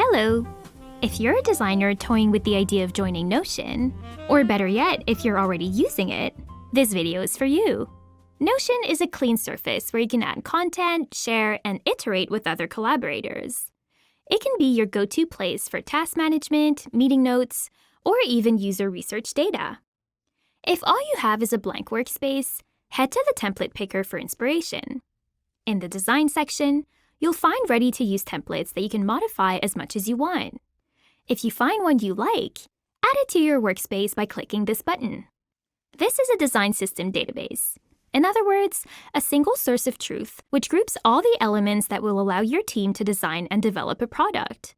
Hello! If you're a designer toying with the idea of joining Notion, or better yet, if you're already using it, this video is for you. Notion is a clean surface where you can add content, share, and iterate with other collaborators. It can be your go-to place for task management, meeting notes, or even user research data. If all you have is a blank workspace, head to the template picker for inspiration. In the design section, you'll find ready-to-use templates that you can modify as much as you want. If you find one you like, add it to your workspace by clicking this button. This is a design system database. In other words, a single source of truth which groups all the elements that will allow your team to design and develop a product.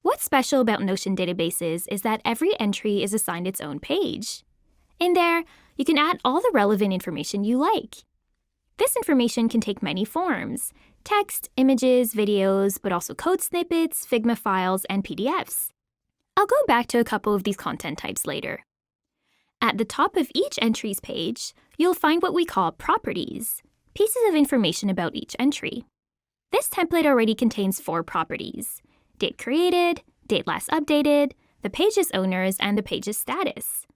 What's special about Notion databases is that every entry is assigned its own page. In there, you can add all the relevant information you like. This information can take many forms: text, images, videos, but also code snippets, Figma files, and PDFs. I'll go back to a couple of these content types later. At the top of each entry's page, you'll find what we call properties, pieces of information about each entry. This template already contains 4 properties: date created, date last updated, the page's owners, and the page's status.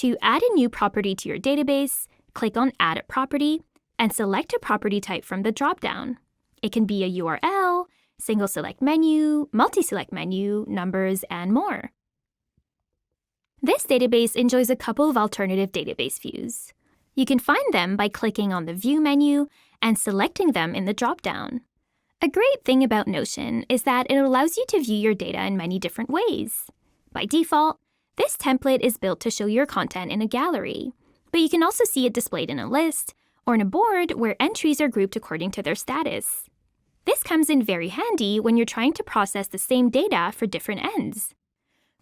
To add a new property to your database, click on Add a Property and select a property type from the dropdown. It can be a URL, single select menu, multi-select menu, numbers, and more. This database enjoys a couple of alternative database views. You can find them by clicking on the View menu and selecting them in the dropdown. A great thing about Notion is that it allows you to view your data in many different ways. By default, this template is built to show your content in a gallery, but you can also see it displayed in a list or in a board where entries are grouped according to their status. This comes in very handy when you're trying to process the same data for different ends.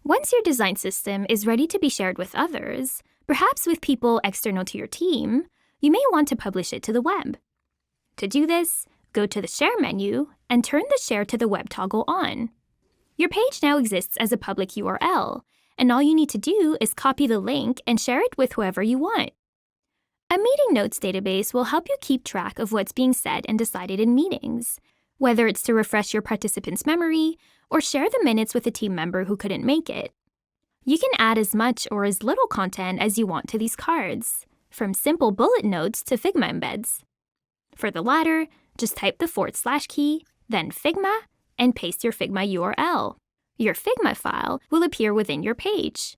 Once your design system is ready to be shared with others, perhaps with people external to your team, you may want to publish it to the web. To do this, go to the Share menu and turn the Share to the Web toggle on. Your page now exists as a public URL, and all you need to do is copy the link and share it with whoever you want. A meeting notes database will help you keep track of what's being said and decided in meetings, whether it's to refresh your participants' memory or share the minutes with a team member who couldn't make it. You can add as much or as little content as you want to these cards, from simple bullet notes to Figma embeds. For the latter, just type the / key, then Figma, and paste your Figma URL. Your Figma file will appear within your page.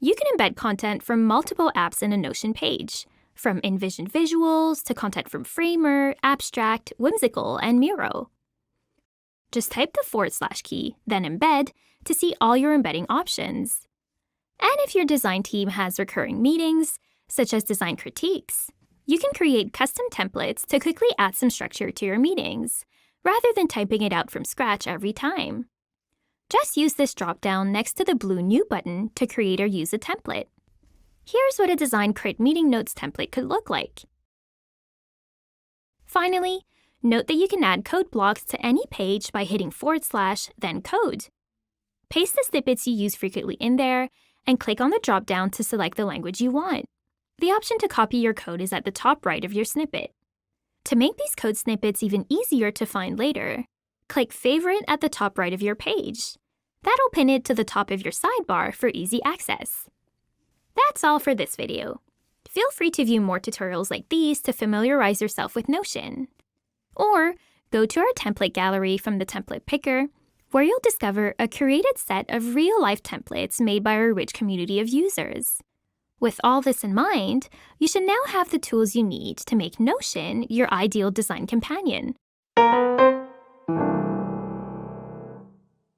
You can embed content from multiple apps in a Notion page, from InVision visuals to content from Framer, Abstract, Whimsical, and Miro. Just type the / key, then embed, to see all your embedding options. And if your design team has recurring meetings, such as design critiques, you can create custom templates to quickly add some structure to your meetings, rather than typing it out from scratch every time. Just use this dropdown next to the blue New button to create or use a template. Here's what a Design Crit meeting notes template could look like. Finally, note that you can add code blocks to any page by hitting /, then code. Paste the snippets you use frequently in there, and click on the dropdown to select the language you want. The option to copy your code is at the top right of your snippet. To make these code snippets even easier to find later, click Favorite at the top right of your page. That'll pin it to the top of your sidebar for easy access. That's all for this video. Feel free to view more tutorials like these to familiarize yourself with Notion. Or go to our template gallery from the template picker, where you'll discover a curated set of real-life templates made by our rich community of users. With all this in mind, you should now have the tools you need to make Notion your ideal design companion.